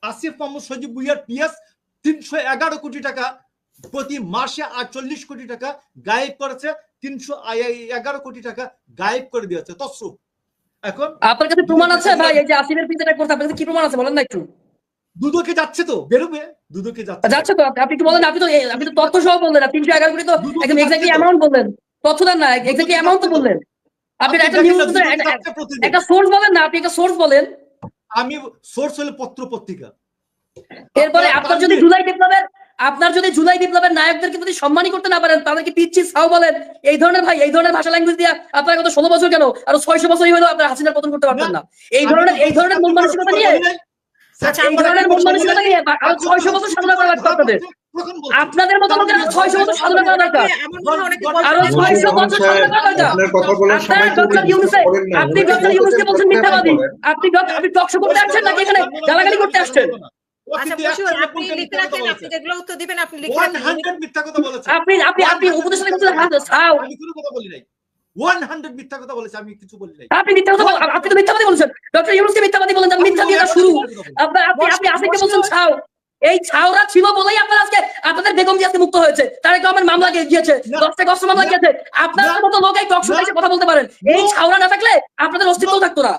আসিফ মাহমুদ সজীব ভুইয়ার PS 311 কোটি টাকা প্রতি মাসে 48 কোটি টাকা গায়েব করেছে, 311 কোটি টাকা গায়েব করে দিয়েছে তসরুপ। এখন আপনার কাছে প্রমাণ আছে ভাই এই যে আসিফের পিছনে করতে আপনার কাছে কি প্রমাণ আছে বলেন না একটু। দুদকে যাচ্ছে তো, বেরোবে দুদকে যাচ্ছে তো, আপনি একটু বলেন। আপনি তো তথ্য সহ বললেন না, 311 কোটি তো একদম এক্স্যাক্টলি অ্যামাউন্ট বললেন, তথ্য দেন না, এক্স্যাক্টলি অ্যামাউন্ট তো বললেন। আপনি একটা নিউজ একটা সোর্স বলেন না, আপনি একটা সোর্স বলেন। আমি সোর্স হলো পত্র পত্রিকা। এরপরে আপনার যদি জুলাই বিপ্লবের নায়কদেরকে যদি সম্মানই করতে না পারেন, তাদেরকে পিচ্ছি ছাও বলেন, এই ধরনের ভাই, এই ধরনের ভাষা ল্যাঙ্গুয়েজ দিয়ে আপনার গত 16 বছর কেন আরো 600 বছরই হলো আপনার হাসিনার পতন করতে পারতেন না। এই ধরনের মন মানসিকতা নিয়ে, এই ধরনের মন মানসিকতা নিয়ে আরো 600 বছর সাধনা করা লাগবে আপনাদের। আপনাদের মতো লোকের 600 বছর সাধনা করা দরকার, আরো 600 বছর সাধনা করা দরকার। আপনি ডক্টর ইউনূসকে বলছেন মিথ্যাবাদী, আপনি টকশো করতে আসছেন নাকি এখানে গালাগালি করতে আসছেন? আপনি উপদেষ্টা ছাও, 100 মিথ্যা কথা বলেছে, আমি কিছু বলি নাই। আপনি তো মিথ্যাবাদী বলেছেন, ডক্টর ইউনূসকে মিথ্যাবাদী বলেন, মিথ্যা দিয়ে শুরু। আপনি আসিফকে বলছেন ছাও। এই ছাওরা ছিল বলেই আপনারা আজকে আপনাদের বেগম জি আজকে মুক্ত হয়েছে, তারেক রহমান মামলা গিয়েছে, 10টা কষ্ট মামলা গিয়েছে। আপনাদের মতো লোক এই টক শোতে এসে কথা বলতে পারেন, এই ছাওরা না থাকলে আপনাদের অস্তিত্ব থাকতো না।